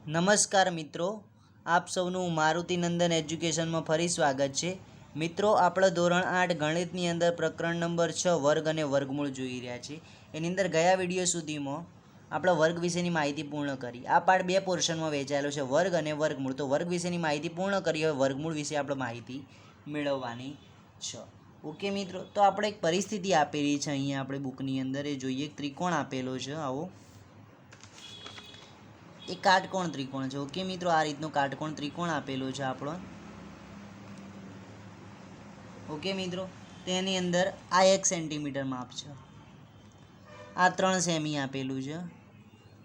નમસ્કાર મિત્રો, આપ સૌનું મારુતિનંદન એજ્યુકેશનમાં ફરી સ્વાગત છે। મિત્રો, આપણે ધોરણ 8 ગણિતની અંદર પ્રકરણ નંબર 6 વર્ગ અને વર્ગમૂળ જોઈ રહ્યા છીએ। એની અંદર ગયા વિડીયો સુધીમાં આપણે વર્ગ વિશેની માહિતી પૂર્ણ કરી। આ પાર્ટ 2 પોર્શનમાં વહેંચાયેલો છે, વર્ગ અને વર્ગમૂળ। તો વર્ગ વિશેની માહિતી પૂર્ણ કરી, હવે વર્ગમૂળ વિશે આપણે માહિતી મેળવવાની છે। ઓકે મિત્રો, તો આપણે એક પરિસ્થિતિ આપેલી છે અહીંયા આપણે બુકની અંદર, એ જોઈએ। એક ત્રિકોણ આપેલો છે આવો, एक काटकोण त्रिकोण है। ओके मित्रों, आ रीतनो काटकोण त्रिकोण आपेलो है आपणो। ओके मित्रों, तेनी अंदर आ 1 सेंटीमीटर माप है, आ 3 सेमी आपेलू है,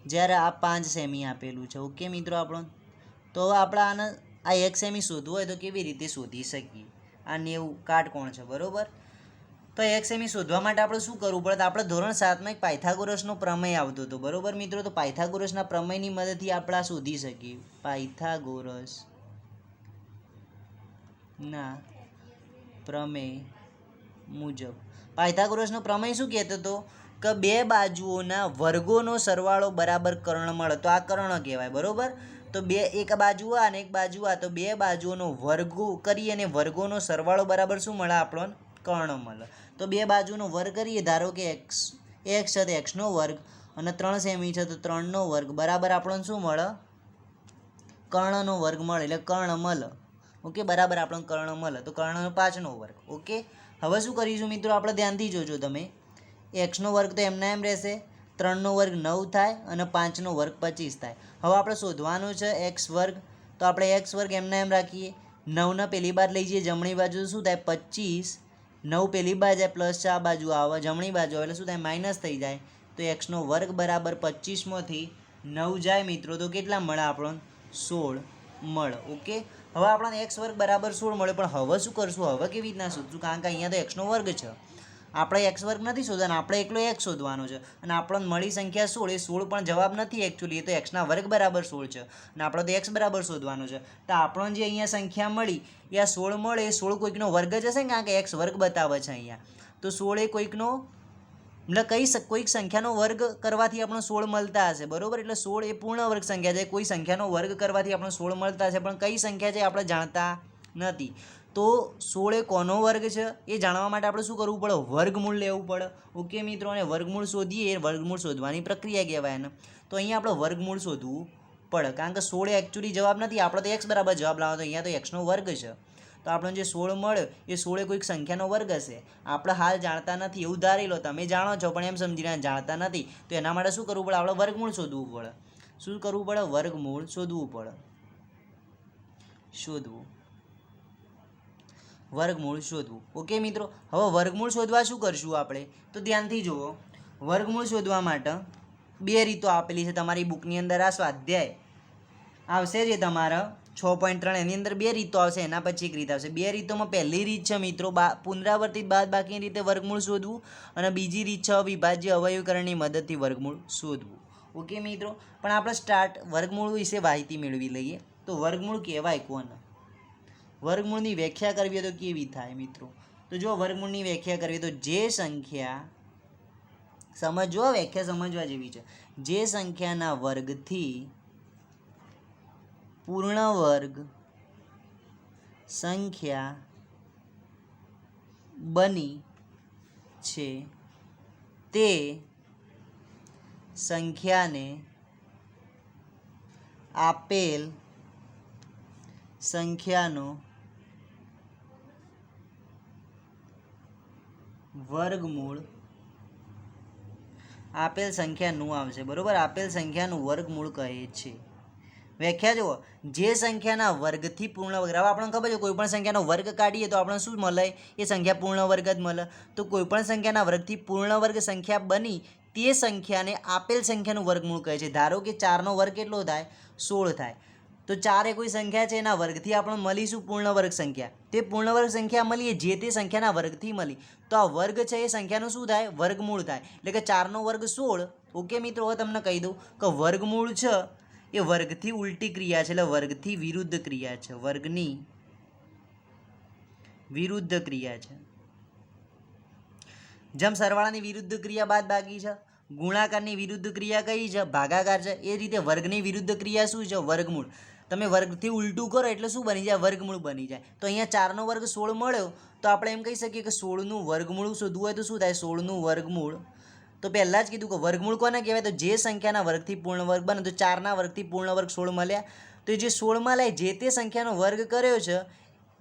ज्यारे आ 5 सेमी आपेलू है। ओके मित्रों, आपणो तो आपणे आने आ 1 सेमी शोधवुं होय तो केवी रीते शोधी सकीए। आ 90 काटकोण है, बरोबर। तो 1 सेमी शोधवा माटे आपणे शुं करवुं पड़े? आपणे धोरण 7 में एक पायथागोरसनो प्रमेय आवतो हतो, बरोबर मित्रों। तो पायथागोरसना प्रमेयनी मददथी आपणे शोधी सकीए। पायथागोरसना प्रमेय मुजब पायथागोरसनो प्रमेय शुं कहेतो हतो के बे बाजुओना वर्गोनो सरवाळो बराबर कर्णमळ। तो आ कर्ण कहेवाय, बरोबर। तो बे एक बाजू आ अने एक बाजू आ, तो बे बाजुओनो वर्गो करी अने वर्गोनो सरवाळो बराबर शुं मळे? आपणोने कर्ण मळे। तो बे बाजुनो वर्ग करीए, धारो के एक्स है तो एक्सनो वर्ग अने 3 सेमी है तो 3 नो वर्ग बराबर आपणोने शुं मळे? कर्णनो वर्ग मळे, એટલે कर्ण मळे। ओके, बराबर आपणोने कर्ण मळे, तो कर्णनो 5 नो वर्ग। ओके, हवे शुं करीशुं मित्रों? आपणे ध्यानथी जोजो तमे। एक्सनो वर्ग तो एमना एम रहेशे, 3 नो वर्ग 9 थाय अने 5 नो वर्ग 25 थाय। हवे आपणे शोधवानुं छे एक्स वर्ग, तो आपणे एक्स वर्ग एमना एम राखीए। 9 ने पेली बाजु लई जईए, जमणी बाजु शुं थाय? 25। 9 पेली बाजु जाए प्लस आ बाजु आवे, जमणी बाजु आवे એટલે શું થાય? માઇનસ થઈ જાય। તો एक्सનો વર્ગ બરાબર 25 માંથી 9 જાય મિત્રો, તો કેટલા મળે આપણને? 16 મળે। ઓકે, હવે આપણને x વર્ગ બરાબર 16 મળે, પણ હવે શું કરશું? હવે કેવી રીતના શોધશું? કારણ કે અહીંયા તો x નો વર્ગ છે, આપણે x વર્ગ નથી શોધવાનો, આપણે એકલો x શોધવાનો છે। અને આપણને મળી સંખ્યા 16, એ 16 પણ જવાબ નથી એકચ્યુઅલી, એ તો x ના વર્ગ બરાબર 16 છે અને આપણે તો x બરાબર શોધવાનો છે। તો આપણને જે અહીંયા સંખ્યા મળી એ આ 16 મળે, એ 16 કોઈકનો વર્ગ જ હશે ને, કારણ કે x વર્ગ બતાવે છે અહીંયા। તો 16 એ કોઈકનો मतलब कोईक संख्यानो वर्ग करवाथी आपणे 16 मळता हशे, बरोबर। એટલે 16 એ પૂર્ણ વર્ગ સંખ્યા છે, કોઈ સંખ્યાનો વર્ગ કરવાથી આપણે 16 મળતા હશે, પણ કઈ સંખ્યા છે આપણે જાણતા નથી। તો 16 એ કોનો વર્ગ છે એ જાણવા માટે આપણે શું કરવું પડે? વર્ગમૂળ લેવું પડે। ઓકે મિત્રો, અને વર્ગમૂળ શોધીએ, એ વર્ગમૂળ શોધવાની પ્રક્રિયા કહેવાય એને। તો અહીંયા આપણે વર્ગમૂળ શોધવું પડે, કારણ કે 16 એકચ્યુઅલી જવાબ નથી, આપણે તો x બરાબર જવાબ લાવવાનો, અહીંયા તો x નો વર્ગ છે। તો આપણને જે 16 મળ્યો એ 16 કોઈક સંખ્યાનો વર્ગ હશે, આપણે હાલ જાણતા નથી એવું ધારી લો। તમે જાણો છો પણ એમ સમજીને જાણતા નથી, તો એના માટે શું કરવું પડે? આપણે વર્ગમૂળ શોધવું પડે। શું કરવું પડે? વર્ગમૂળ શોધવું પડે। વર્ગમૂળ શોધવું। ઓકે મિત્રો, હવે વર્ગમૂળ શોધવા શું કરશું આપણે? તો ધ્યાનથી જુઓ, વર્ગમૂળ શોધવા માટે બે રીતો આપેલી છે તમારી બુકની અંદર। આ સ્વાધ્યાય આવશે જે તમારા 6.3, એની અંદર બે રીતો આવશે, એના પછી એક રીત આવશે। બે રીતોમાં પહેલી રીત છે મિત્રો પુનરાવર્તિત બાદબાકીની રીતે વર્ગમૂળ શોધવું, અને બીજી રીત છે અવિભાજ્ય અવયવીકરણની મદદથી વર્ગમૂળ શોધવું। ઓકે મિત્રો, પણ આપણે વર્ગમૂળ વિશે માહિતી મેળવી લઈએ। તો વર્ગમૂળ કહેવાય કોને? વર્ગમૂળની વ્યાખ્યા કરવી તો કેવી થાય મિત્રો? તો જો વર્ગમૂળની વ્યાખ્યા કરવી તો જે સંખ્યા, સમજો વ્યાખ્યા સમજવા જેવી છે, જે સંખ્યાના વર્ગથી पूर्ण वर्ग संख्या बनी छे ते संख्या ने आपेल संख्यानो वर्गमूळ आपेल संख्यानुं आवशे, बरोबर। आपेल संख्यानुं वर्गमूळ कहे छे। व्याख्या जो जे संख्याना वर्गथी पूर्ण वर्ग, હવે આપણને ખબર છે કોઈપણ સંખ્યાનો વર્ગ કાઢીએ તો આપણને શું મળે? એ સંખ્યા પૂર્ણ વર્ગ જ મળે। તો કોઈપણ સંખ્યાના વર્ગથી પૂર્ણ વર્ગ સંખ્યા બની તે સંખ્યાને આપેલ સંખ્યાનું વર્ગમૂળ કહે છે। ધારો કે 4નો વર્ગ કેટલો થાય? 16 થાય। તો 4 એ કોઈ સંખ્યા છે, એના વર્ગથી આપણને મળી શું? પૂર્ણ વર્ગ સંખ્યા। તે પૂર્ણ વર્ગ સંખ્યા મળી જે તે સંખ્યાના વર્ગથી મળી, તો આ વર્ગ છે એ સંખ્યાનું શું થાય? વર્ગમૂળ થાય। એટલે કે 4નો વર્ગ 16। ઓકે મિત્રો, હવે તમને કહી દઉં કે વર્ગમૂળ છે એ વર્ગથી ઉલટી ક્રિયા છે, એટલે વર્ગથી વિરુદ્ધ ક્રિયા છે, વર્ગની વિરુદ્ધ ક્રિયા છે। જેમ સરવાળાની વિરુદ્ધ ક્રિયા બાદબાકી છે, ગુણાકારની વિરુદ્ધ ક્રિયા કઈ છે? ભાગાકાર છે. એ રીતે વર્ગની વિરુદ્ધ ક્રિયા શું છે? વર્ગમૂળ. તમે વર્ગથી ઉલટું કરો એટલે શું બની જાય? વર્ગમૂળ બની જાય. તો અહીંયા 4 નો વર્ગ 16 મળ્યો તો આપણે એમ કહી શકીએ કે 16નું વર્ગમૂળ શોધવું હોય તો શું થાય? 16નું વર્ગમૂળ. તો પહેલાં જ કીધું કે વર્ગમૂળ કોને કહેવાય? તો જે સંખ્યાના વર્ગથી પૂર્ણ વર્ગ બને. તો 4ના વર્ગથી પૂર્ણ વર્ગ 16 મળ્યા. તો જે 16માં લાય જે તે સંખ્યાનો વર્ગ કર્યો છે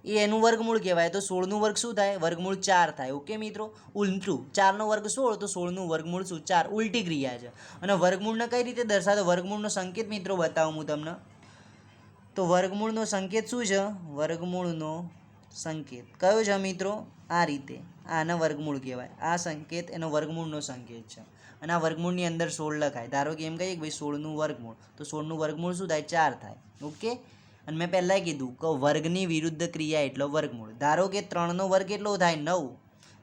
એ એનું વર્ગમૂળ કહેવાય. તો 16નું વર્ગ શું થાય? વર્ગમૂળ 4 થાય. ઓકે મિત્રો, ઉલટું 4નો વર્ગ 16 તો 16નું વર્ગમૂળ શું? 4. ઉલટી ક્રિયા છે. અને વર્ગમૂળને કઈ રીતે દર્શાવે? વર્ગમૂળનો સંકેત મિત્રો બતાવું હું તમને. તો વર્ગમૂળનો સંકેત શું છે? વર્ગમૂળનો સંકેત કયો છે મિત્રો? આ રીતે. આને વર્ગમૂળ કહેવાય. આ સંકેત એનો વર્ગમૂળનો સંકેત છે. અને આ વર્ગમૂળની અંદર 16 લખાય. ધારો કે એમ કહીએ કે ભાઈ 16નું વર્ગમૂળ, તો 16નું વર્ગમૂળ શું થાય? 4 થાય. ઓકે. અને મેં પહેલાં કીધું કે વર્ગની વિરુદ્ધ ક્રિયા એટલે વર્ગમૂળ. ધારો કે 3નો વર્ગ કેટલો થાય? 9.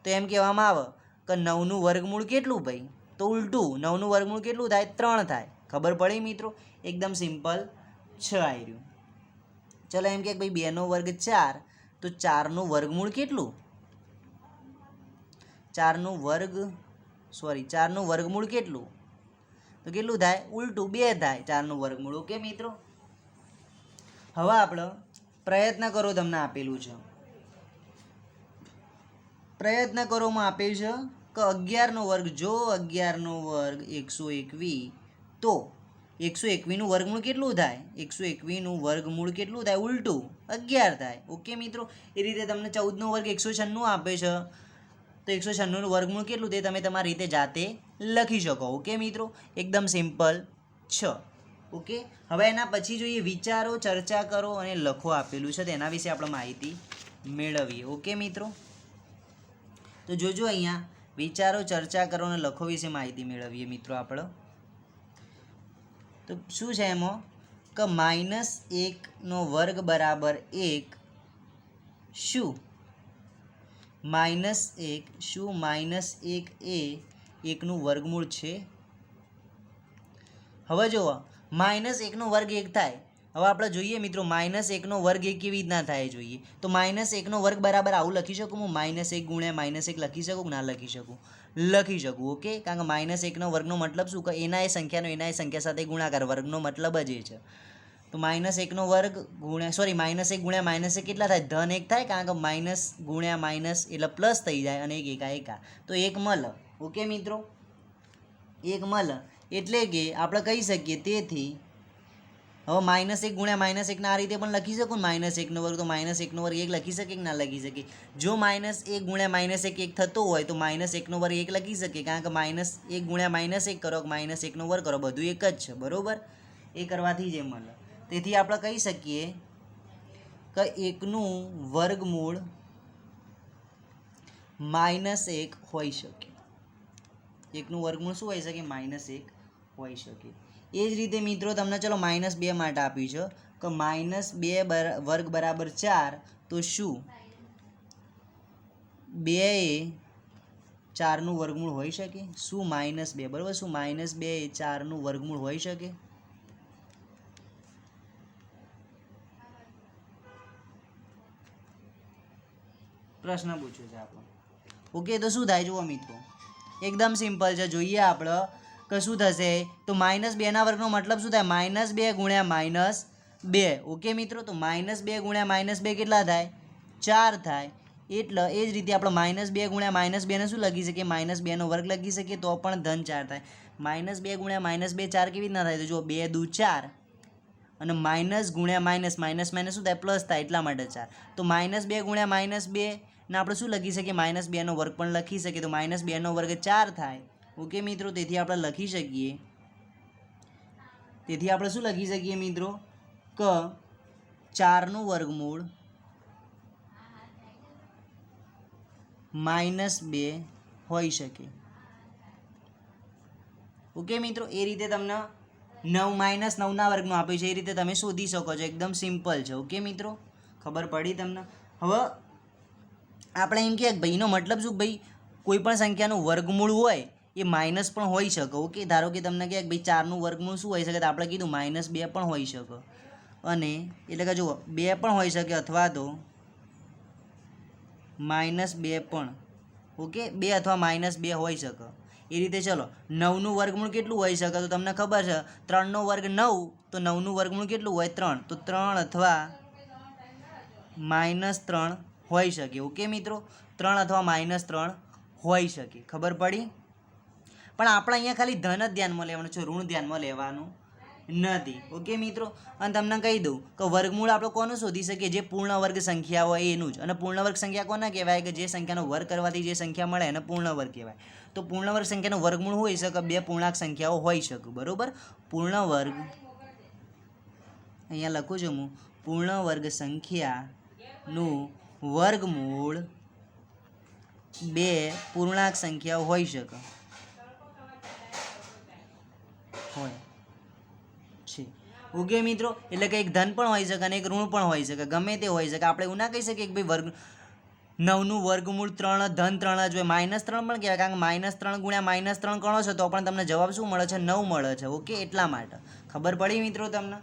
તો એમ કહેવામાં આવે કે 9નું વર્ગમૂળ કેટલું ભાઈ? તો ઉલટું 9નું વર્ગમૂળ કેટલું થાય? 3 થાય. ખબર પડી મિત્રો? એકદમ સિમ્પલ છે આવી રહ્યું. ચલો એમ કે ભાઈ 2નો વર્ગ 4, તો 4નું વર્ગમૂળ કેટલું? 4નું વર્ગમૂળ કેટલું? તો કેટલું થાય? ઉલટું 2 થાય 4નું વર્ગમૂળ. ઓકે મિત્રો. હવે આપણે પ્રયત્ન કરો તમને આપેલું છે. પ્રયત્ન કરોમાં આપેલું છે કે 11નો વર્ગ, જો 11નો વર્ગ 121 તો 121નું વર્ગમૂળ કેટલું થાય? 121નું વર્ગમૂળ કેટલું થાય? ઉલટું 11 થાય. ઓકે મિત્રો. એ રીતે તમને 14નો વર્ગ 196 આપે છે તો 196નું વર્ગમૂળ કેટલું તે તમે તમારી રીતે જાતે લખી શકો. ઓકે મિત્રો, એકદમ સિમ્પલ છે. ઓકે. હવે એના પછી જોઈએ વિચારો, ચર્ચા કરો અને લખો આપેલું છે. તેના વિશે આપણે માહિતી મેળવીએ. ઓકે મિત્રો. તો જોજો અહીંયા વિચારો, ચર્ચા કરો અને લખો વિશે માહિતી મેળવીએ મિત્રો આપણે. તો શું છે એમાં કે -1નો વર્ગ બરાબર 1 શું? -1 શું? -1 એ 1નું વર્ગમૂળ છે? હવે જુઓ, -1નો વર્ગ 1 થાય. હવે આપણે જોઈએ મિત્રો -1નો વર્ગ 1 કેવી રીતના થાય જોઈએ. તો -1નો વર્ગ બરાબર આવું લખી શકું હું? -1 ગુણ્યા -1 લખી શકું? ના લખી શકું? લખી શકું. ઓકે. કારણ કે -1નો વર્ગનો મતલબ શું? કે એના એ સંખ્યાનો એના એ સંખ્યા સાથે ગુણાકાર. વર્ગનો મતલબ જ એ છે. તો -1નો વર્ગ ગુણ્યા -1 ગુણ્યા -1 કેટલા થાય? ધન 1 થાય. કારણ કે માઇનસ ગુણ્યા માઇનસ એટલે પ્લસ થઈ જાય અને એક એકા. તો 1 મળે. ઓકે મિત્રો, 1 મળે એટલે કે આપણે કહી શકીએ તેથી હવે -1 ગુણ્યા -1 આ રીતે પણ લખી શકું ને. -1નો વર્ગ તો -1નો વર્ગ 1 લખી શકીએ કે ના લખી શકીએ? જો -1 ગુણ્યા -1 1 થતો હોય તો -1નો વર્ગ 1 લખી શકીએ. કારણ કે -1 ગુણ્યા -1 કરો કે -1નો વર્ગ કરો બધું એક જ છે. બરાબર? એ કરવાથી જ એ મળે. તેથી આપણે કહી શકીએ કે 1નું વર્ગમૂળ -1 હોઈ શકે. 1નું વર્ગમૂળ શું હોઈ શકે? -1 હોઈ શકે. એ જ રીતે મિત્રો તમને ચલો -2 માટે આપ્યું છે કે -2 વર્ગ બરાબર 4 તો શું 2 એ 4નું વર્ગમૂળ હોઈ શકે? શું -2 બરાબર? શું -2 એ 4નું વર્ગમૂળ હોઈ શકે? પ્રશ્ન પૂછ્યો છે આપણો. ઓકે. તો શું થાય જુઓ મિત્રો, એકદમ સિમ્પલ છે. જોઈએ આપણે કે શું થશે. તો -2ના વર્ગનો મતલબ શું થાય? -2 ગુણ્યા -2. ઓકે મિત્રો. તો -2 ગુણ્યા -2 કેટલા થાય? 4 થાય. એટલે એ જ રીતે આપણે -2 ગુણ્યા -2ને શું લખી શકીએ? -2નો વર્ગ લખી શકીએ તો પણ ધન 4 થાય. -2 ગુણ્યા -2 4 કેવી રીતના થાય? તો જો 2 દુ 4 અને માઇનસ ગુણ્યા માઇનસ શું થાય? પ્લસ થાય. એટલા માટે 4. તો -2 ગુણ્યા -2 ને આપણે શું લખી શકીએ? -2નો વર્ગ પણ લખી શકીએ. તો -2નો વર્ગ 4 થાય. ઓકે મિત્રો. તેથી આપણે લખી શકીએ શું લખી શકીએ મિત્રો કે 4નું વર્ગમૂળ -2 હોઈ શકે. ઓકે મિત્રો. એ રીતે તમને 9 વર્ગનું આપ્યું છે. એ રીતે તમે શોધી શકો છો. એકદમ સિમ્પલ છે. ઓકે મિત્રો, ખબર પડી તમને? હવે આપણે એમ કે ભાઈનો મતલબ શું? ભાઈ કોઈ પણ સંખ્યાનું વર્ગમૂળ હોય એ માઇનસ પણ હોઈ શકે. ઓકે. ધારો કે તમને કહે ભાઈ 4નું વર્ગમૂળ શું હોઈ શકે? તો આપણે કીધું -2 પણ હોઈ શકે. અને એટલે કે જુઓ 2 પણ હોઈ શકે અથવા તો -2 પણ. ઓકે. 2 અથવા -2 હોઈ શકે. એ રીતે ચલો 9નું વર્ગમૂળ કેટલું હોઈ શકે? તો તમને ખબર છે 3નો વર્ગ 9, તો 9નું વર્ગમૂળ કેટલું હોય? 3. તો 3 અથવા -3 હોઈ શકે. ઓકે મિત્રો, 3 અથવા -3 હોઈ શકે. ખબર પડી? પણ આપણે અહીંયા ખાલી ધન જ ધ્યાનમાં લેવાનું છે, ઋણ ધ્યાનમાં લેવાનું નથી. ઓકે મિત્રો, અને તમને કહી દઉં કે વર્ગમૂળ આપણે કોનું શોધી શકીએ? જે પૂર્ણ વર્ગ સંખ્યા હોય એનું જ. અને પૂર્ણ વર્ગ સંખ્યા કોને કહેવાય? કે જે સંખ્યાનો વર્ગ કરવાથી જે સંખ્યા મળે એને પૂર્ણ વર્ગ કહેવાય. તો પૂર્ણ વર્ગ સંખ્યાનો વર્ગમૂળ હોઈ શકે બે પૂર્ણાંક સંખ્યાઓ હોઈ શકે. બરોબર, પૂર્ણ વર્ગ, અહીંયા લખું છું હું, પૂર્ણ વર્ગ સંખ્યાનું વર્ગમૂળ બે પૂર્ણાંક સંખ્યાઓ હોઈ શકે હોય છે. ઓકે મિત્રો, એટલે કે એક ધન પણ હોઈ શકે અને એક ઋણ પણ હોઈ શકે, ગમે તે હોઈ શકે. આપણે એવું ના કહી શકીએ કે ભાઈ વર્ગ 9નું વર્ગમૂળ 3 ધન 3 જ હોય. -3 પણ કહેવાય, કારણ કે -3 ગુણ્યા -3 ગણો છો તો પણ તમને જવાબ શું મળે છે? 9 મળે છે. ઓકે, એટલા માટે. ખબર પડી મિત્રો તમને?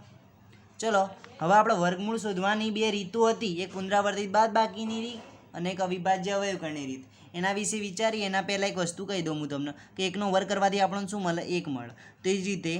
ચલો, હવે આપણે વર્ગમૂળ શોધવાની બે રીતો હતી, એક પુનરાવર્તિત બાદબાકીની રીત અને એક અવિભાજ્ય અવયવકરણની રીત. એના વિશે વિચારીએ એના પહેલાં એક વસ્તુ કહી દઉં હું તમને કે 1નો વર્ગ કરવાથી આપણને શું મળે? 1 મળે. તો એ જ રીતે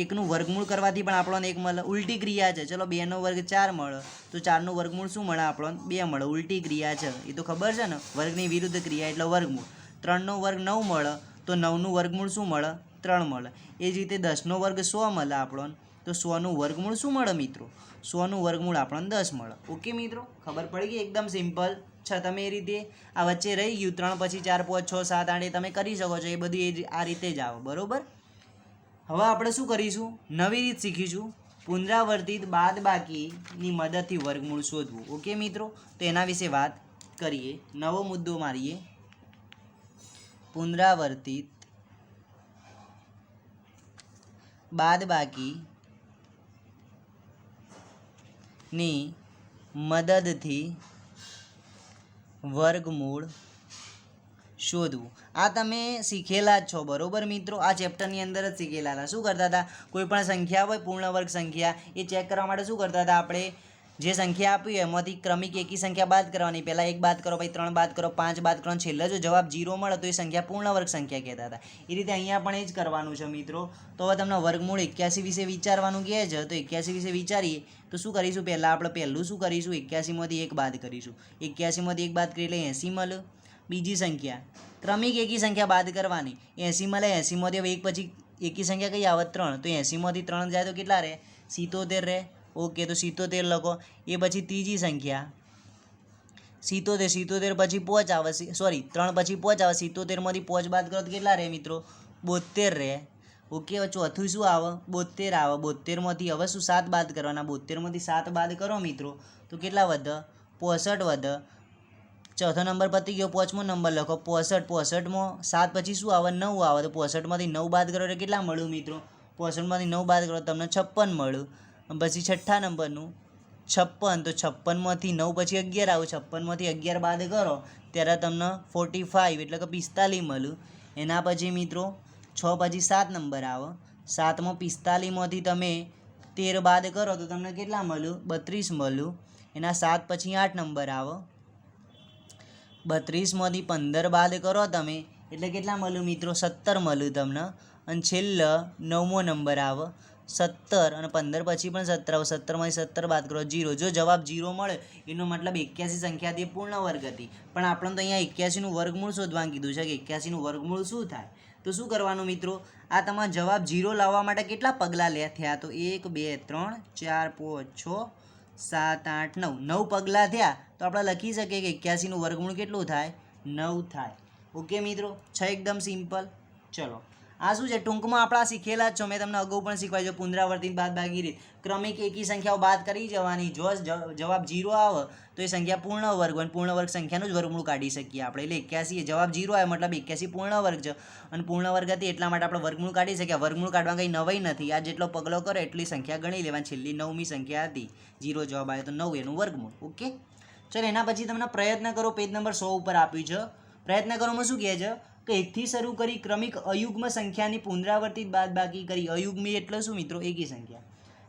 1નું વર્ગમૂળ કરવાથી પણ આપણને 1 મળે. ઉલટી ક્રિયા છે. ચલો, 2નો વર્ગ 4 મળે, તો 4નું વર્ગમૂળ શું મળે? આપણને 2 મળે. ઉલટી ક્રિયા છે, એ તો ખબર છે ને, વર્ગની વિરુદ્ધ ક્રિયા એટલે વર્ગમૂળ. 3નો વર્ગ 9 મળે, તો 9નું વર્ગમૂળ શું મળે? 3 મળે. એ જ રીતે 10નો વર્ગ 100 મળે આપણને, તો 100નું વર્ગમૂળ શું મળે મિત્રો? 100નું વર્ગમૂળ આપણને 10 મળે. ઓકે મિત્રો, ખબર પડી ગઈ? એકદમ સિમ્પલ છે. તમે એ રીતે આ વચ્ચે રહી ગયું 3 પછી 4 5 6 7 8 એ તમે કરી શકો છો. એ બધું આ રીતે જ આવે. બરાબર. હવે આપણે શું કરીશું? નવી રીત શીખીશું, પુનરાવર્તિત બાદબાકીની મદદથી વર્ગમૂળ શોધવું. ઓકે મિત્રો, તો એના વિશે વાત કરીએ. નવો મુદ્દો મારીએ. પુનરાવર્તિત બાદબાકીની મદદથી વર્ગમૂળ શોધવું. આ તમે શીખેલા જ છો. બરોબર મિત્રો, આ ચેપ્ટરની અંદર જ શીખેલા હતા. શું કરતા હતા? કોઈ પણ સંખ્યા હોય પૂર્ણ વર્ગ સંખ્યા, એ ચેક કરવા માટે શું કરતા હતા? આપણે જે સંખ્યા આપી હોય એમાંથી ક્રમિક એકી સંખ્યા બાદ કરવાની. પહેલાં 1 બાદ કરો, પછી 3 બાદ કરો, 5 બાદ કરો, છેલ્લે જો જવાબ 0 મળે તો એ સંખ્યા પૂર્ણ વર્ગ સંખ્યા કહેતા હતા. એ રીતે અહીંયા પણ એ જ કરવાનું છે મિત્રો. તો હવે તમને વર્ગમૂળ 81 વિશે વિચારવાનું કહે છે, તો 81 વિશે વિચારીએ તો શું કરીશું? પહેલાં આપણે પહેલું શું કરીશું? 81માંથી 1 બાદ કરીશું. 81માંથી 1 બાદ કરી એટલે 80 મળે. બીજી સંખ્યા ક્રમિક એકી સંખ્યા બાદ કરવાની. 80 મળે. 80માંથી હવે 1 પછી એકી સંખ્યા કઈ આવે? 3. તો 80માંથી 3 જાય તો કેટલા રહે? 77 રહે. ઓકે, તો 77 લખો. એ પછી ત્રીજી સંખ્યા 77 પછી 5 આવે, સોરી 3 પછી 5 આવે. 77માંથી 5 બાદ કરો તો કેટલા રહે મિત્રો? 72 રહે. ઓકે, હવે ચોથું શું આવે? 72 આવે. 72માંથી હવે શું 7 બાદ કરવાના? 72માંથી 7 બાદ કરો મિત્રો તો કેટલા વધે? 65 વધે. ચોથો નંબર પતી ગયો. 5મો નંબર લખો 65. 65માં 7 પછી શું આવે? 9 આવે. તો 65માંથી 9 બાદ કરો એટલે કેટલા મળ્યું મિત્રો? 65માંથી 9 બાદ કરો તમને 56 મળ્યું. પછી છઠ્ઠા નંબરનું 56. તો 56માંથી 9 પછી 11 આવે. 56માંથી 11 બાદ કરો ત્યારે તમને 45 એટલે કે 45 મળ્યું. એના પછી મિત્રો 6 પછી 7 નંબર આવે. 7માં 45માંથી તમે 13 બાદ કરો તો તમને કેટલા મળ્યું? 32 મળ્યું. એના 7 પછી 8 નંબર આવે. 32માંથી 15 બાદ કરો તમે એટલે કેટલા મળ્યું મિત્રો? 17 મળ્યું તમને. અને છેલ્લે 9મો નંબર આવે 17 અને 15 પછી પણ 17 આવે. 17માંથી 17 બાદ કરો 0. જો જવાબ 0 મળે એનો મતલબ 81 સંખ્યા તે પૂર્ણ વર્ગ હતી. પણ આપણે તો અહીંયા 81નું વર્ગમૂળ શોધવાનું કીધું છે કે 81નું વર્ગમૂળ શું થાય? તો શું કરવાનું મિત્રો? આ તમારો જવાબ 0 લાવવા માટે કેટલા પગલાં થયા? તો 1 2 3 4 5 6 7 8 9 9 પગલાં થયા. તો આપણે લખી શકીએ કે 81નું વર્ગમૂળ કેટલું થાય? 9 થાય. ઓકે મિત્રો, છે એકદમ સિમ્પલ. ચલો, આ શું છે? ટૂંકમાં આપણા શીખેલા જ છો. મેં તમને અગાઉ પણ શીખવાય છે પુનરાવર્તિત બાદબાકી રીત. ક્રમિક એકી સંખ્યાઓ બાદ કરી જવાની. જો જવાબ 0 આવે તો એ સંખ્યા પૂર્ણ વર્ગ હોય. પૂર્ણ વર્ગ સંખ્યાનું જ વર્ગમૂળ કાઢી શકીએ આપણે. એટલે 81 જવાબ 0 આવે મતલબ 81 પૂર્ણ વર્ગ છે. અને પૂર્ણ વર્ગ હતી એટલા માટે આપણે વર્ગમૂળ કાઢી શકીએ. વર્ગમૂળ કાઢવા કંઈ નવાઈ નથી. આ જેટલો પગલો કરે એટલી સંખ્યા ગણી લેવાની. છેલ્લી 9મી સંખ્યા હતી. 0 જવાબ આવે તો 9 એનું વર્ગમૂળ. ઓકે, ચલો એના પછી તમને પ્રયત્ન કરો પેજ નંબર 100 ઉપર આપ્યું છે. પ્રયત્ન કરોમાં શું કહે છે કે 1 થી શરૂ કરી ક્રમિક અયુગ્મ સંખ્યાની પુનરાવર્તિત બાદબાકી કરી. અયુગ્મી એટલે શું મિત્રો? એકી સંખ્યા.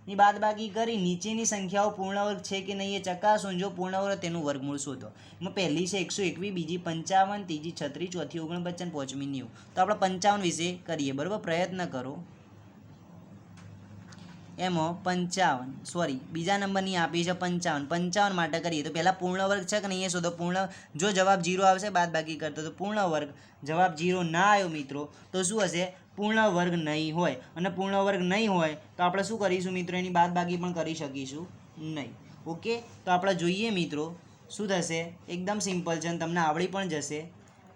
ની બાદબાકી કરી નીચેની સંખ્યાઓ પૂર્ણ વર્ગ છે કે નહીં એ ચકાસો. જો પૂર્ણ વર્ગ તેનું વર્ગમૂળ શોધો. એમાં પહેલી છે 121, બીજી 55, ત્રીજી 36, ચોથી 49, પાંચમી 90. તો આપણે 55 વિશે કરીએ. બરાબર, પ્રયત્ન કરો. એમાં 55 બીજા નંબરની આપી છે 55 માટે કરીએ તો પહેલાં પૂર્ણ વર્ગ છે કે નહીં એ શોધો. જો જવાબ 0 આવશે બાદબાકી કરતો તો પૂર્ણ વર્ગ. જવાબ 0 ના આવ્યો મિત્રો તો શું હશે? પૂર્ણ વર્ગ નહીં હોય. અને પૂર્ણ વર્ગ નહીં હોય તો આપણે શું કરીશું મિત્રો? એની બાદબાકી પણ કરી શકીશું નહીં. ઓકે, તો આપણે જોઈએ મિત્રો શું થશે. એકદમ સિમ્પલ છે અને તમને આવડી પણ જશે.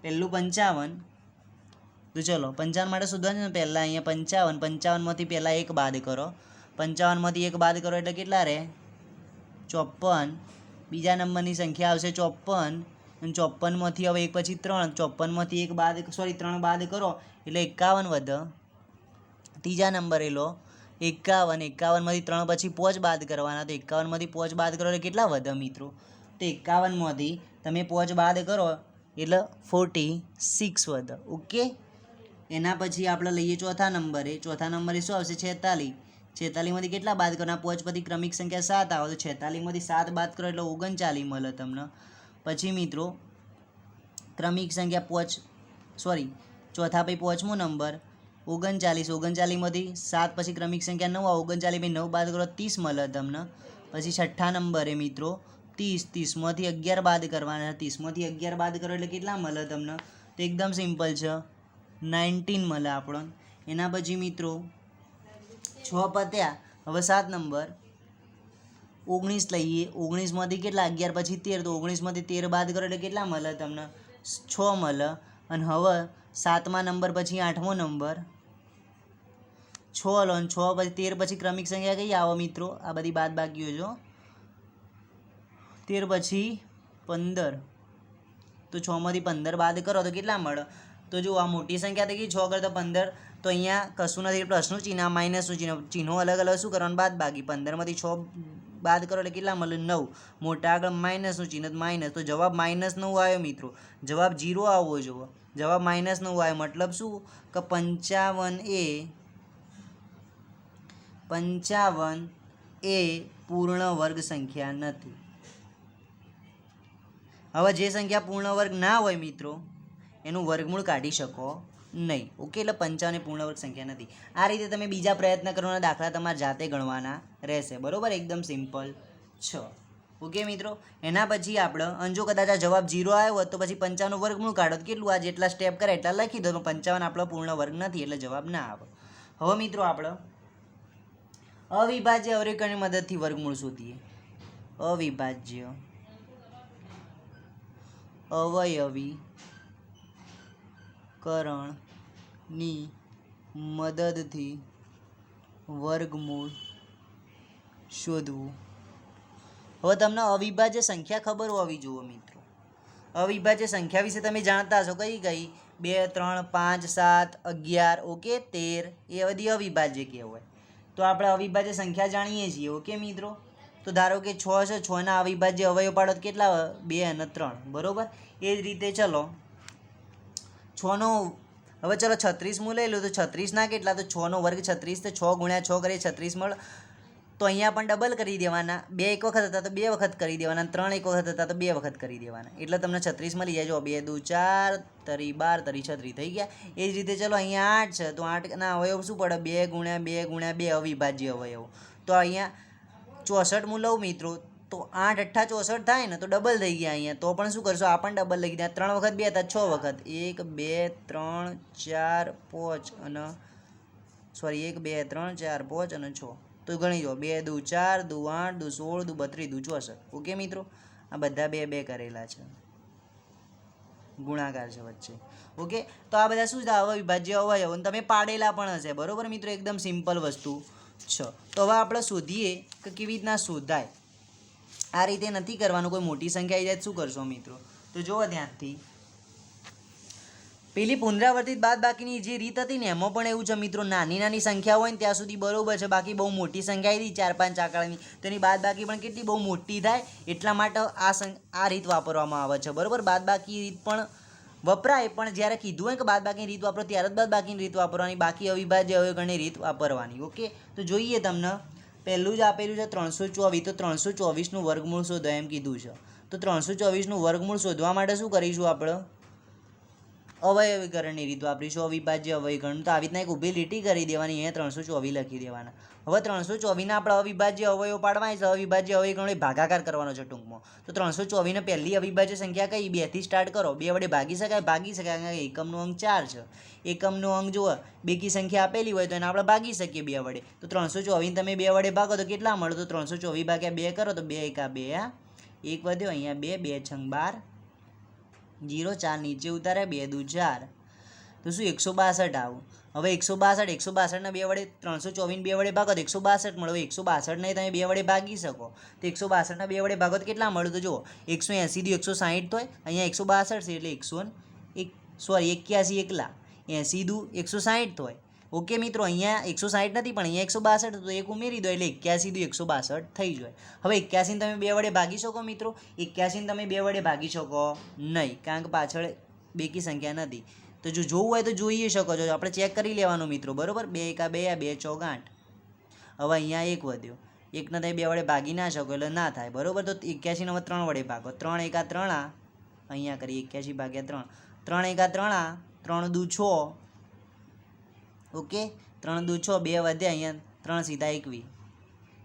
પહેલું 55. તો ચલો 55 માટે શોધવાનું ને પહેલાં અહીંયા 55માંથી પહેલાં એક બાદ કરો. 55માંથી એક બાદ કરો એટલે કેટલા રહે? 54. બીજા નંબરની સંખ્યા આવશે 54 અને 54માંથી હવે એક પછી 3. 54માંથી એક બાદ 3 બાદ કરો એટલે 51 વધે. ત્રીજા નંબરે લો 51. 51માંથી 3 પછી 5 બાદ કરવાના. તો 51માંથી 5 બાદ કરો એટલે કેટલા વધે મિત્રો? તો 51માંથી તમે 5 બાદ કરો એટલે 46 વધે. ઓકે, એના પછી આપણે લઈએ ચોથા નંબરે. ચોથા નંબરે શું આવશે? 46. 46માંથી કેટલા બાદ કરવાના? 5 પછી ક્રમિક સંખ્યા 7 આવે તો 46માંથી 7 બાદ કરો એટલે 39 મળે તમને. પછી મિત્રો ક્રમિક સંખ્યા ચોથા પછી 5મો નંબર 39. 39માંથી 7 પછી ક્રમિક સંખ્યા 9 આવે. 39 પછી 9 બાદ કરો 30 મળે તમને. પછી છઠ્ઠા નંબરે મિત્રો 30. 30માંથી 11 બાદ કરવાના. 30માંથી 11 બાદ કરો એટલે કેટલા મળે તમને? તો એકદમ સિમ્પલ છે, 19 મળે આપણને. એના પછી મિત્રો 6 પત્યા. હવે 7 નંબર 19 લઈએ. 19માંથી કેટલા? 11 પછી 13. તો 19માંથી 13 બાદ કરો એટલે કેટલા મળે તમને? 6 મળે. અને હવે 7મા નંબર પછી 8મો નંબર 6 લો. અને 6 પછી 13 પછી ક્રમિક સંખ્યા કઈ આવો મિત્રો? આ બધી બાદ બાકીઓ જો. 13 પછી 15. તો 6માંથી 15 બાદ કરો તો કેટલા મળે? તો જો આ મોટી સંખ્યા થઈ ગઈ 6 કરતાં 15. તો અહીંયા કશું નથી, પ્લસનું ચિહ્ન, માઇનસનું ચિહ્ન. ચિહ્નો અલગ અલગ શું કરવાનું? બાદ બાકી. 15માંથી 6 બાદ કરો એટલે કેટલા મળે? 9. મોટા આગળ માઇનસનું ચિહ્ન, માઇનસ. તો જવાબ -9 આવ્યો મિત્રો. જવાબ 0 આવવો જોઈએ. જવાબ -9 આવ્યો. મતલબ શું કે 55 એ પૂર્ણ વર્ગ સંખ્યા નથી. હવે જે સંખ્યા પૂર્ણ વર્ગ ના હોય મિત્રો એનું વર્ગમૂળ કાઢી શકો નહીં. ઓકે, એટલે 55 પૂર્ણ વર્ગ સંખ્યા નથી. આ રીતે તમે બીજા પ્રયત્ન કરવાના દાખલા તમારે જાતે ગણવાના રહેશે. બરાબર, એકદમ સિમ્પલ છે. ઓકે મિત્રો, એના પછી આપણે અને જો કદાચ આ જવાબ 0 આવ્યો હોત તો પછી 55નું વર્ગમૂળ કાઢો તો કેટલું? આ જેટલા સ્ટેપ કરે એટલા લખી દો. 55 આપણો પૂર્ણ વર્ગ નથી એટલે જવાબ ના આવે. હવે મિત્રો આપણે અવિભાજ્ય અવયવીકરણની મદદથી વર્ગમૂળ શોધીએ. અવિભાજ્ય અવયવીકરણની મદદથી વર્ગમૂળ શોધવું. હવે તમને અવિભાજ્ય સંખ્યા ખબર હોવી જોઈએ મિત્રો. અવિભાજ્ય સંખ્યા વિશે તમે જાણતા હશો. કઈ 2, 3, 5, 7, 11, ઓકે, 13 એ બધી અવિભાજ્ય કહેવાય. તો આપણે અવિભાજ્ય સંખ્યા જાણીએ છીએ. ઓકે મિત્રો, તો ધારો કે 6 છે. 6ના અવિભાજ્ય અવયવ પાડો તો કેટલા? 2 અને 3. બરાબર, એ જ રીતે ચલો 6નો હવે ચલો 36મું લઈ લો તો 36ના કેટલા? તો 6નો વર્ગ 36. તો 6 ગુણ્યા 6 કરીએ 36 મળે. તો અહીંયા પણ ડબલ કરી દેવાના. 2 એક વખત હતા તો 2 વખત કરી દેવાના. 3 એક વખત હતા તો 2 વખત કરી દેવાના. એટલે તમને 36 મળી જાય. જો 2 દુ 4, તરી 12, તરી 36 થઈ ગયા. એ જ રીતે ચલો અહીંયા 8 છે તો 8ના અવયવ શું પડે? 2 ગુણ્યા 2 ગુણ્યા 2 અવિભાજ્ય અવયવ. તો અહીંયા 64મું લઉં મિત્રો તો 8 × 8 64 થાય ને, તો ડબલ થઈ ગયા અહીંયા. તો પણ શું કરશો? આ પણ ડબલ લખી દે. 3 વખત 2 હતા 6 વખત. 1 2 3 4 5 અને 1 2 3 4 5 અને 6. તો ગણી દો. 2 દુ 4, દુ 8, દુ 16, દુ 32, દુ 64. ઓકે મિત્રો, આ બધા 2 2 કરેલા છે, ગુણાકાર છે વચ્ચે. ઓકે, તો આ બધા શું છે? અવિભાજ્ય અવયવ. અને તમે પાડેલા પણ હશે. બરાબર મિત્રો, એકદમ સિમ્પલ વસ્તુ છે. તો હવે આપણે શોધીએ કે કેવી રીતના શોધાય. આ રીતે નથી કરવાનું. કોઈ મોટી સંખ્યા આવી જાય શું કરશો મિત્રો? તો જુઓ ધ્યાનથી. પેલી પુનરાવર્તિત બાદબાકીની જે રીત હતી ને એમાં પણ એવું છે મિત્રો. નાની નાની સંખ્યા હોય ને ત્યાં સુધી બરાબર છે. બાકી બહુ મોટી સંખ્યા આવી 4-5 આંકડાની તેની બાદબાકી પણ કેટલી બહુ મોટી થાય. એટલા માટે આ રીત વાપરવામાં આવે છે. બરાબર, બાદબાકી રીત પણ વપરાય, પણ જ્યારે કીધું હોય કે બાદબાકીની રીત વાપરો ત્યારે જ બાદબાકીની રીત વાપરવાની. બાકી અવિભાજ્ય અવયવીકરણની રીત વાપરવાની. ઓકે, તો જોઈએ તમને પહેલું જ આપેલું છે 324, તો 324નું વર્ગમૂળ શોધો એમ કીધું છે. તો 324નું વર્ગમૂળ શોધવા માટે શું કરીશું આપણે? અવયવીકરણની રીત વાપરીશું. અવિભાજ્ય અવયવીકરણ. તો આવી રીતના એક ઊભી લીટી કરી દેવાની, અહીંયા 324 લખી દેવાના. હવે 324ના આપણે અવિભાજ્ય અવયવ પાડવા છે. અવિભાજ્ય અવયવીકરણ ભાગાકાર કરવાનો છે ટૂંકમાં. તો 324ને પહેલી અવિભાજ્ય સંખ્યા કઈ? 2 થી સ્ટાર્ટ કરો. 2 વડે ભાગી શકાય? ભાગી શકાય, કારણ કે એકમનો અંક 4 છે. એકમનો અંક જુઓ બેકી સંખ્યા આપેલી હોય તો એને આપણે ભાગી શકીએ 2 વડે. તો 324 તમે 2 વડે ભાગો તો કેટલા મળે? તો 324 ભાગ્યા 2 કરો તો 2 એકા 2, 1 વધ્યો, અહીંયા 2, 2 છંગ 12, 0 4 નીચે ઉતારે, 2 દુ 4, તો શું 162 આવું. હવે 162ના 2 વડે 324 2 વડે ભાગો તો 162 મળે. 162 ને તમે 2 વડે ભાગી શકો તો 162ના 2 વડે ભાગો તો કેટલા મળે? તો જુઓ 180 થી 160 થાય, અહીંયા 162 છે એટલે 81 એકલા, 80 દુ 160 થાય. ઓકે મિત્રો, અહીંયા 160 નથી પણ અહીંયા 162, તો એક ઉમેરી દો એટલે 81 દુ 162 થઈ જાય. હવે 81ને તમે 2 વડે ભાગી શકો મિત્રો? 81ને તમે 2 વડે ભાગી શકો નહીં, કારણ કે પાછળ બેકી સંખ્યા નથી. તો જો જોવું હોય તો જોઈ શકો છો, આપણે ચેક કરી લેવાનું મિત્રો, બરાબર. 2 એકા 2, 2 ચોક 8. હવે અહીંયા 1 વધ્યો, 1ને તમે 2 વડે ભાગી ના શકો એટલે ના થાય, બરાબર. તો 81ને હવે 3 વડે ભાગો. 3 એકા 3, અહીંયા કરી 81 ભાગ્યા 3, 3 એકા 3, 3 દુ 6, ઓકે, 3 દુ 6, 2 વધ્યા, અહીંયા 3 સીધા 21,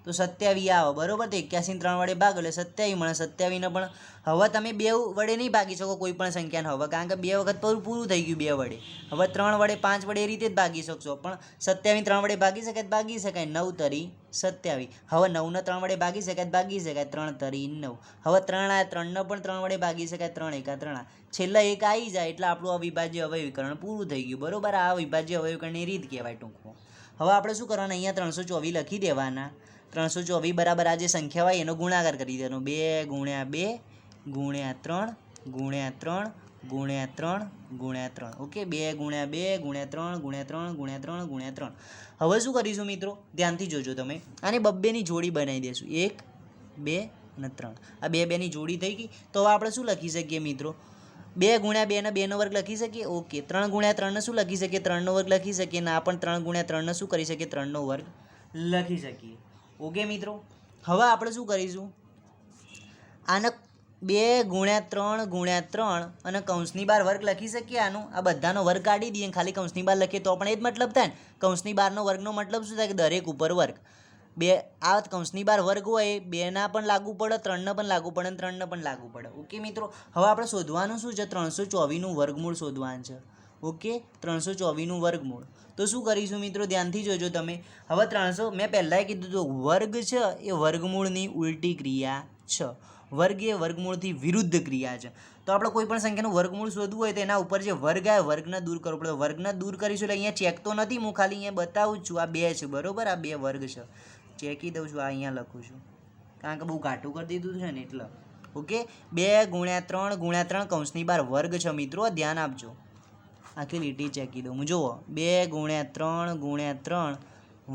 તો 27 આવે, બરાબર. તો 81ને 3 વડે ભાગો એટલે 27 મળે. 27ને પણ હવે તમે 2 વડે નહીં ભાગી શકો કોઈ પણ સંખ્યાને હવે, કારણ કે 2 વખત પૂરું થઈ ગયું 2 વડે. હવે 3 વડે 5 વડે એ રીતે જ ભાગી શકશો, પણ 27 3 વડે ભાગી શકાય? ભાગી શકાય. 9 તરી 27. હવે 9ને 3 વડે ભાગી શકાય? ભાગી શકાય. 3 તરી 9. હવે 3 આ 3ને પણ 3 વડે ભાગી શકાય? 3 એકા 3. છેલ્લા એક આવી જાય એટલે આપણું અવિભાજ્ય અવયવીકરણ પૂરું થઈ ગયું, બરાબર. આ અવિભાજ્ય અવયવીકરણની રીત કહેવાય ટૂંકમાં. હવે આપણે શું કરવાનું? અહીંયા 324 લખી દેવાના. 324 બરાબર આ જે સંખ્યા હોય એનો ગુણાકાર કરી દેવાનો. 2 ગુણ્યા 2 ગુણ્યા 3 ગુણ્યા 3 ગુણ્યા 3 ગુણ્યા 3, ઓકે. 2 ગુણ્યા 2 ગુણ્યા 3 ગુણ્યા 3 ગુણ્યા 3 ગુણ્યા 3. હવે શું કરીશું મિત્રો? ધ્યાનથી જોજો તમે. આને બબ્બેની જોડી બનાવી દઈશું. 1 2 અને 3. આ 2 2ની જોડી થઈ ગઈ. તો હવે આપણે શું લખી શકીએ મિત્રો? 2 ગુણ્યા 2 ને 2નો વર્ગ લખી શકીએ? ઓકે. 3 ગુણ્યા 3 ને શું લખી શકીએ? 3નો વર્ગ લખી શકીએ. ના પણ 3 ગુણ્યા 3 ને શું કરી શકીએ? 3નો વર્ગ લખી શકીએ. ઓકે મિત્રો, હવે આપણે શું કરીશું? આને 2 ગુણ્યા 3 ગુણ્યા 3 અને કૌંસની બહાર વર્ગ લખી શકીએ આનું? આ બધાનો વર્ગ કાઢી દઈએ, ખાલી કૌંસની બહાર લખીએ તો પણ એ જ મતલબ થાય ને. કૌંસની બહારનો વર્ગનો મતલબ શું થાય? કે દરેક ઉપર વર્ગ. 2 આ કૌંસની બહાર વર્ગ હોય 2ના પણ લાગુ પડે, 3ને પણ લાગુ પડે અને 3ને પણ લાગુ પડે. ઓકે મિત્રો, હવે આપણે શોધવાનું શું છે? 324નું વર્ગમૂળ શોધવાનું છે. ઓકે, 324નું વર્ગમૂળ. તો શું કરીશું મિત્રો? ધ્યાનથી જોજો તમે. હવે 300 મેં પહેલાં કીધું હતું, વર્ગ છે એ વર્ગમૂળની ઉલટી ક્રિયા છે. વર્ગ એ વર્ગમૂળથી વિરુદ્ધ ક્રિયા છે. તો આપણે કોઈ પણ સંખ્યાનું વર્ગમૂળ શોધવું હોય તો એના ઉપર જે વર્ગ આવે વર્ગને દૂર કરવો પડે. વર્ગને દૂર કરીશું એટલે અહીંયા ચેક તો નથી, હું ખાલી અહીંયા બતાવું જ છું. આ 2 છે, બરાબર. આ 2 વર્ગ છે, ચેકી દઉં છું. આ અહીંયા લખું છું કારણ કે બહુ ઘાટું કરી દીધું છે ને એટલે. ઓકે, 2 ગુણ્યા 3 ગુણ્યા 3 કૌંસની બહાર વર્ગ છે મિત્રો, ધ્યાન આપજો. આખી લીટી ચેકી દઉં હું. જુઓ 2 ગુણ્યા 3 ગુણ્યા 3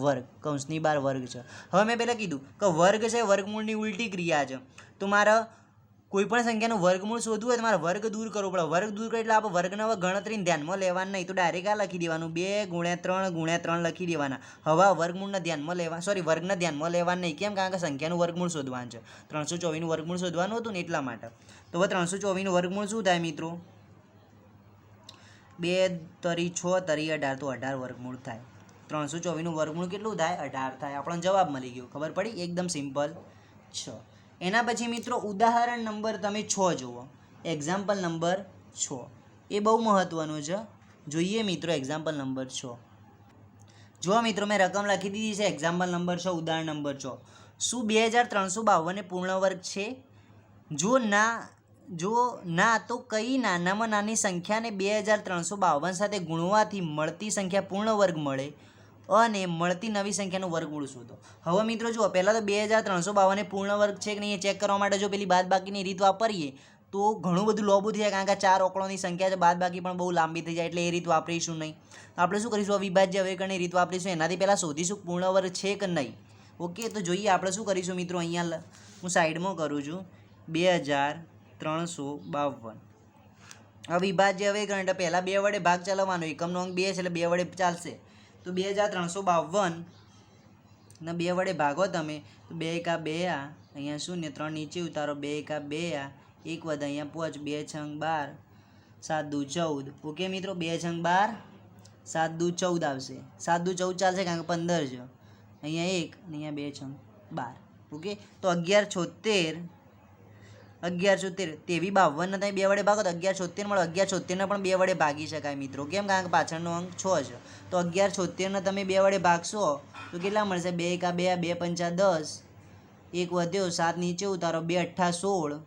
વર્ગ, કૌંસની બહાર વર્ગ છે. હવે મેં પહેલાં કીધું કે વર્ગ છે વર્ગમૂળની ઉલટી ક્રિયા છે. તો મારે કોઈ પણ સંખ્યાનું વર્ગમૂળ શોધવું હોય તો મારે વર્ગ દૂર કરવો પડે. વર્ગ દૂર કરે એટલે આપણે વર્ગને હવે ગણતરીને ધ્યાનમાં લેવાનું નહીં, તો ડાયરેક્ટ આ લખી દેવાનું. 2 ગુણ્યા 3 ગુણ્યા 3 લખી દેવાના. હવે વર્ગમૂળને ધ્યાનમાં લેવા વર્ગને ધ્યાનમાં લેવાનું નહીં. કેમ? કારણ કે સંખ્યાનું વર્ગમૂળ શોધવાનું છે. 324નું વર્ગમૂળ શોધવાનું હતું ને એટલા માટે. તો હવે 324નું વર્ગમૂળ શું થાય મિત્રો? 2 તરી 6 તરી 18, તો 18 વર્ગમૂળ થાય. 324નું વર્ગમૂળ કેટલું થાય? 18 થાય. આપણને જવાબ મળી ગયો, ખબર પડી? એકદમ સિમ્પલ 6. એના પછી મિત્રો ઉદાહરણ નંબર તમે 6 જુઓ. એક્ઝામ્પલ નંબર 6 એ બહુ મહત્ત્વનું છે. જોઈએ મિત્રો એક્ઝામ્પલ નંબર 6. જુઓ મિત્રો, મેં રકમ લખી દીધી છે. એક્ઝામ્પલ નંબર 6, ઉદાહરણ નંબર 6. શું 2352 પૂર્ણ વર્ગ છે? જો ના તો કઈ નાનામાં નાની સંખ્યાને 2352 સાથે ગુણવાથી મળતી સંખ્યા પૂર્ણ વર્ગ મળે અને મળતી નવી સંખ્યાનું વર્ગમૂળ શોધો. હવે મિત્રો જુઓ, પહેલાં તો 2352 પૂર્ણ વર્ગ છે કે નહીં એ ચેક કરવા માટે જો પેલી બાદબાકીની રીત વાપરીએ તો ઘણું બધું લોબું થઈ જાય, કારણ કે 4 આંકડાની સંખ્યા છે, બાદબાકી પણ બહુ લાંબી થઈ જાય, એટલે એ રીત વાપરીશું નહીં. આપણે શું કરીશું? અવિભાજ્ય અવયવીકરણની રીત વાપરીશું. એનાથી પહેલાં શોધીશું પૂર્ણ વર્ગ છે કે નહીં. ઓકે, તો જોઈએ આપણે શું કરીશું મિત્રો. અહીંયા હું સાઈડમાં કરું છું. 2352 અવિભાજ્ય અવયવીકરણ એટલે પહેલાં 2 વડે ભાગ ચલાવવાનો. એકમનો અંક 2 છે એટલે 2 વડે ચાલશે. તો 2352 ને 2 વડે ભાગો તમે તો 2 એકા 2 આ અહીંયા શૂન્ય 3 નીચે ઉતારો 2 એકા 2 આ 1 વધે અહીંયા 5 2 છંગ 12 7 દુ 14 ઓકે મિત્રો 2 છંગ 12 7 દુ 14 આવશે 7 દુ 14 ચાલશે કારણ કે 15 છે અહીંયા 1 અને અહીંયા 2 છંગ 12 ઓકે તો 1176 તેવી 52 ને તમે 2 વડે ભાગો તો 1176 મળે 1176 ને પણ 2 વડે ભાગી શકાય મિત્રો કેમ કારણ કે પાછળનો અંક 6 છે તો 1176 ને તમે 2 વડે ભાગશો તો કેટલા મળશે 2 એકા 2 2 પંચા 10 1 વધ્યો 7 નીચે ઉતારો 2 અઠ્ઠા 16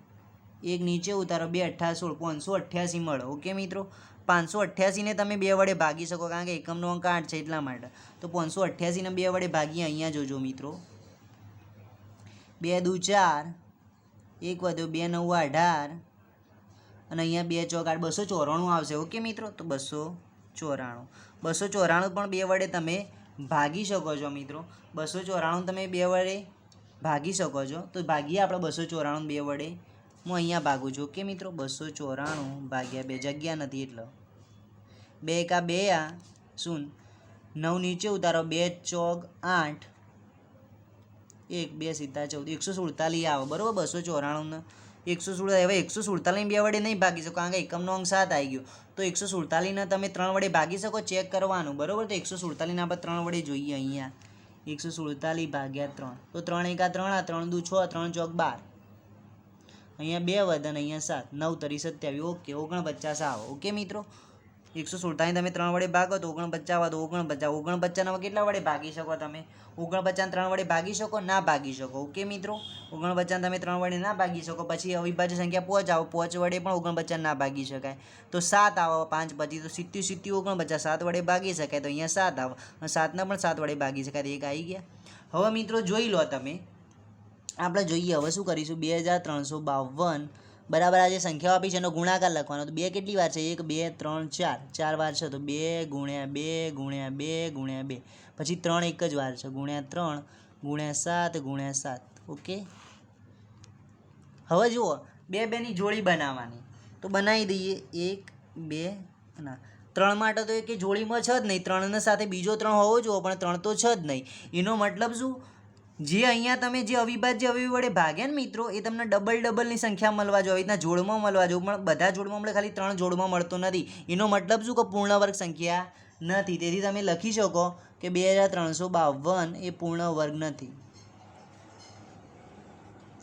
1 નીચે ઉતારો 2 અઠ્ઠા 16 588 મળે ઓકે મિત્રો 588 ને તમે 2 વડે ભાગી શકો કારણ કે એકમનો અંક 8 છે એટલા માટે તો 588 ને 2 વડે ભાગીએ અહીંયા જોજો મિત્રો 2 દુ 4 1 વધ્યો 2 9 18 અને અહીંયા 2 ચોક 8 294 આવશે ઓકે મિત્રો તો 294 પણ 2 વડે તમે ભાગી શકો છો મિત્રો 294 તમે 2 વડે ભાગી શકો છો તો ભાગીએ આપણે 294 2 વડે હું અહીંયા ભાગું છું ઓકે મિત્રો 294 ભાગ્યા 2 જગ્યા નથી એટલે 2 એકા 2 આ શૂન્ય 9 નીચે ઉતારો 2 ચોક 8 1 2 સીધા 14 147 આવે બરાબર 294 ને 147 હવે 147 2 વડે નહીં ભાગી શકો કારણ કે એકમનો અંક 7 આવી ગયો તો 147 ને તમે 3 વડે ભાગી શકો ચેક કરવાનું બરાબર તો 147 ને આપણે 3 વડે જોઈએ અહીંયા 147 ભાગ્યા 3 તો 3 એકા 3 આ 3 દુ 6 3 ચોક 12 અહીંયા 2 વધે અને અહીંયા 7 9 તરી 27 ઓકે 49 આવે ઓકે મિત્રો 147 તમે 3 વડે ભાગો તો 49 આવે તો 49 ને કેટલા વડે ભાગી શકો તમે 49 3 વડે ભાગી શકો ના ભાગી શકો ઓકે મિત્રો 49 તમે 3 વડે ના ભાગી શકો પછી અવિભાજ્ય સંખ્યા 5 આવે 5 વડે પણ 49 ના ભાગી શકાય તો 7 આવે 5 પછી તો 70 49 7 વડે ભાગી શકાય તો અહીંયા 7 આવે અને 7 ને પણ 7 વડે ભાગી શકાય તો 1 આવી ગયા હવે મિત્રો જોઈ લો તમે આપણે જોઈએ હવે શું કરીશું 2352 બરાબર આ જે સંખ્યાઓ આપી છે એનો ગુણાકાર લખવાનો તો 2 કેટલી વાર છે 1 2 3 4 વાર છે તો 2 ગુણ્યા 2 ગુણ્યા 2 ગુણ્યા 2 પછી 3 એક જ વાર છે ગુણ્યા 3 ગુણ્યા 7 ગુણ્યા 7 ઓકે હવે જુઓ 2 2ની જોડી બનાવવાની તો બનાવી દઈએ 1 2 ના 3 માટે તો એ જોડીમાં છે જ નહીં 3 ને સાથે બીજો 3 હોવો જોઈએ પણ 3 તો છે જ નહીં એનો મતલબ શું જે અહીંયા તમે જે અવિભાજ્ય અવયવી વડે ભાગ્યા ને મિત્રો એ તમને ડબલની સંખ્યા મળવા જોઈએ રીતના જોડમાં મળવા જોઈએ પણ બધા જોડમાં મળે ખાલી 3 જોડમાં મળતો નથી એનો મતલબ શું કે પૂર્ણ વર્ગ સંખ્યા નથી તેથી તમે લખી શકો કે 2352 એ પૂર્ણ વર્ગ નથી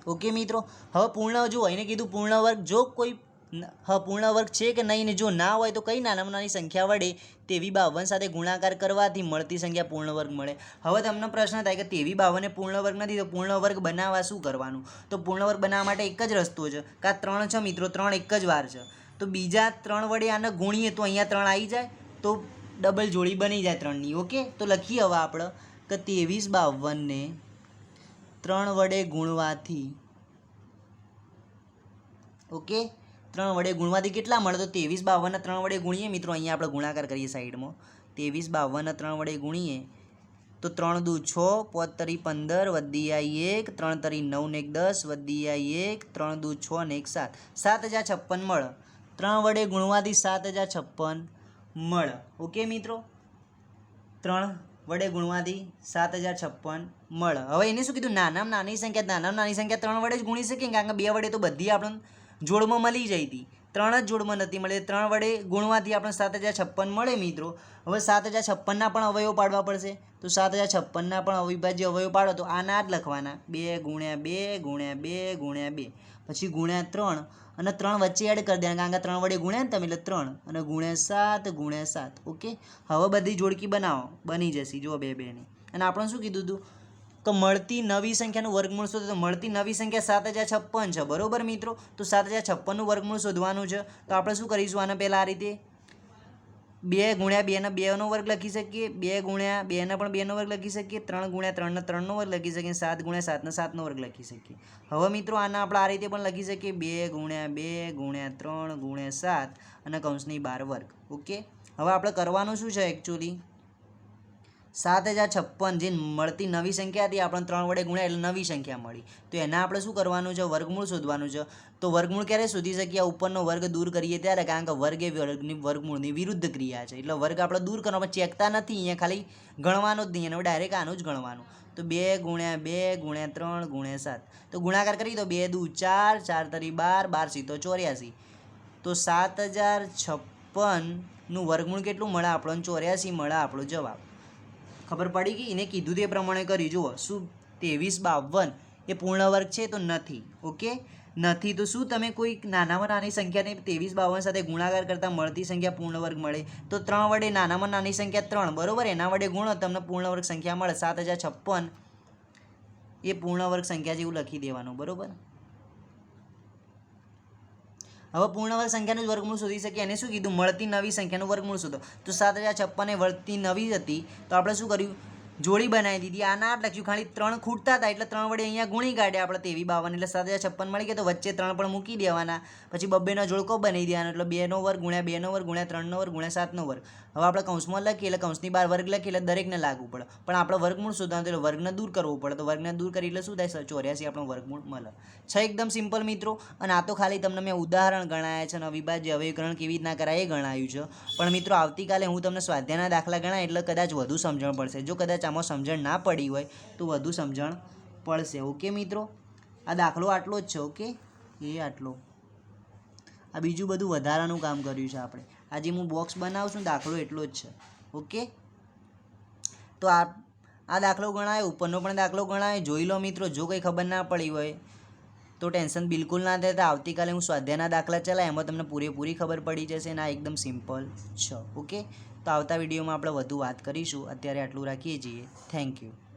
ઓકે મિત્રો હવે પૂર્ણ જુઓ એને કીધું પૂર્ણ વર્ગ જો કોઈ પૂર્ણ વર્ગ છે કે નહીં ને જો ના હોય તો કઈ નાનામાં નાની સંખ્યા વડે તેવી 52 સાથે ગુણાકાર કરવાથી મળતી સંખ્યા પૂર્ણ વર્ગ મળે હવે તમને પ્રશ્ન થાય કે તેવી 52 એ પૂર્ણ વર્ગ નથી તો પૂર્ણ વર્ગ બનાવવા શું કરવાનું તો પૂર્ણ વર્ગ બનાવવા માટે એક જ રસ્તો છે કે 3 છે મિત્રો 3 એક જ વાર છે તો બીજા 3 વડે આને ગુણીએ તો અહીંયા 3 આવી જાય તો ડબલ જોડી બની જાય 3ની ઓકે તો લખીએ હવે આપણે કે 2352 ને 3 વડે ગુણવાથી ઓકે 3 વડે ગુણવાથી કેટલા મળે તો 2352 ને 3 વડે ગુણીએ મિત્રો અહીંયા આપણે ગુણાકાર કરીએ સાઈડમાં 2352 ને 3 વડે ગુણીએ તો 3 દુ 6 5 તરી 15 વધી આવી 1 3 તરી 9 ને 1 10 વધી આવી 1 3 દુ 6 ને 1 7 7056 મળે 3 વડે ગુણવાથી 7056 મળે ઓકે મિત્રો 3 વડે ગુણવાથી 7056 મળે હવે એને શું કીધું નાનામાં નાની સંખ્યા 3 વડે જ ગુણી શકીએ કારણ કે 2 વડે તો બધી આપણને જોડમાં મળી જાય હતી 3 જ જોડમાં નથી મળે 3 વડે ગુણવાથી આપણે 7056 મળે મિત્રો હવે 7056ના પણ અવયવો પાડવા પડશે તો 7056ના પણ અવિભાજ્ય અવયવો પાડો તો આના જ લખવાના 2 ગુણ્યા 2 ગુણ્યા 2 ગુણ્યા 2 પછી ગુણ્યા 3 અને 3 વચ્ચે એડ કરી દેવાના કારણ કે 3 વડે ગુણ્યા ને તમે એટલે 3 અને ગુણ્યા 7 ઓકે હવે બધી જોડકી બનાવો બની જશે જો 2 2ની અને આપણે શું કીધું હતું તો મળતી નવી સંખ્યાનું વર્ગમૂળ શોધો તો મળતી નવી સંખ્યા 7056 છે બરોબર મિત્રો તો 7056નું વર્ગમૂળ શોધવાનું છે તો આપણે શું કરીશું આને પહેલાં આ રીતે 2 ગુણ્યા 2 ને 2નો વર્ગ લખી શકીએ 2 ગુણ્યા 2 ને પણ 2નો વર્ગ લખી શકીએ 3 ગુણ્યા 3 ને 3નો વર્ગ લખી શકીએ 7 ગુણ્યા 7 ને 7નો વર્ગ લખી શકીએ હવે મિત્રો આને આપણે આ રીતે પણ લખી શકીએ 2 ગુણ્યા 2 ગુણ્યા 3 ગુણ્યા 7 અને કૌંસની 12 વર્ગ ઓકે હવે આપણે કરવાનું શું છે એકચ્યુઅલી 7056 જે મળતી નવી સંખ્યા હતી આપણે 3 વડે ગુણ્યા એટલે નવી સંખ્યા મળી તો એના આપણે શું કરવાનું છે વર્ગમૂળ શોધવાનું છે તો વર્ગમૂળ ક્યારે શોધી શકીએ ઉપરનો વર્ગ દૂર કરીએ ત્યારે કારણ કે વર્ગ એ વર્ગમૂળની વિરુદ્ધ ક્રિયા છે એટલે વર્ગ આપણે દૂર કરવાનો પણ ચેકતા નથી અહીંયા ખાલી ગણવાનો જ નહીં એને ડાયરેક્ટ આનું જ ગણવાનું તો 2 ગુણ્યા 2 ગુણ્યા 3 ગુણ્યા 7 તો ગુણાકાર કરી દો 2 દુ 4 4 તરી 12 12 સીતો 84 તો 7056નું વર્ગમૂળ કેટલું મળે આપણને 84 મળે આપણો જવાબ ખબર પડી ગઈ એને કીધું તે પ્રમાણે કરી જુઓ શું 2352 એ પૂર્ણ વર્ગ છે તો નથી ઓકે નથી તો શું તમે કોઈ નાનામાં નાની સંખ્યાને 2352 સાથે ગુણાકાર કરતાં મળતી સંખ્યા પૂર્ણ વર્ગ મળે તો 3 વડે નાનામાં નાની સંખ્યા 3 બરાબર એના વડે ગુણો તમને પૂર્ણ વર્ગ સંખ્યા મળે 7056 એ પૂર્ણ વર્ગ સંખ્યા જેવું લખી દેવાનું બરાબર હવે પૂર્ણ વર્ગ સંખ્યાનું જ વર્ગમૂળ શોધી શકીએ એને શું કીધું મળતી નવી સંખ્યાનું વર્ગમૂળ શોધો તો 7056 એ વળતી નવી હતી તો આપણે શું કર્યું જોડી બનાવી દીધી આના આઠ લખ્યું ખાલી 3 ખૂટતા હતા એટલે 3 વડે અહીંયા ગુણી કાઢ્યા આપણે 2352 એટલે 7056 મળી ગયા તો વચ્ચે 3 પણ મૂકી દેવાના પછી બબ્બેનો જોડકો બનાવી દેવાનો એટલે 2 નો વર્ગ ગુણ્યા 2 નો વર્ગ ગુણ્યા 3 નો વર્ગ ગુણ્યા 7 નો વર્ગ હવે આપણે કૌંસમાં લખીએ એટલે કૌંસની બહાર વર્ગ લખીએ એટલે દરેકને લાગુ પડે પણ આપણે વર્ગમૂળ શોધવાનું એટલે વર્ગને દૂર કરવો પડે તો વર્ગને દૂર કરી એટલે શું થાય 84 આપણો વર્ગમૂળ મળે છે એકદમ સિમ્પલ મિત્રો અને આ તો ખાલી તમને મેં ઉદાહરણ ગણાયા છે અને અવિભાજ્ય અવયવીકરણ કેવી રીતના કરાય એ ગણાયું છે પણ મિત્રો આવતીકાલે હું તમને સ્વાધ્યાયના દાખલા ગણાય એટલે કદાચ વધુ સમજણ પડશે જો કદાચ આમાં સમજણ ના પડી હોય તો વધુ સમજણ પડશે ઓકે મિત્રો આ દાખલો આટલો જ છે ઓકે એ આટલો આ બીજું બધું વધારાનું કામ કર્યું છે આપણે આજે હું બોક્સ બનાવું છું દાખલો એટલો જ છે ઓકે તો આ દાખલો ગણાય ઉપરનો પણ દાખલો ગણાય જોઈ લો મિત્રો જો કંઈ ખબર ના પડી હોય તો ટેન્શન બિલકુલ ના થાય તો આવતીકાલે હું સ્વાધ્યાયના દાખલા ચલાય એમાં તમને પૂરેપૂરી ખબર પડી જશે અને આ એકદમ સિમ્પલ છે ઓકે તો આવતા વિડીયોમાં આપણે વધુ વાત કરીશું અત્યારે આટલું રાખીએ છીએ થેન્ક યુ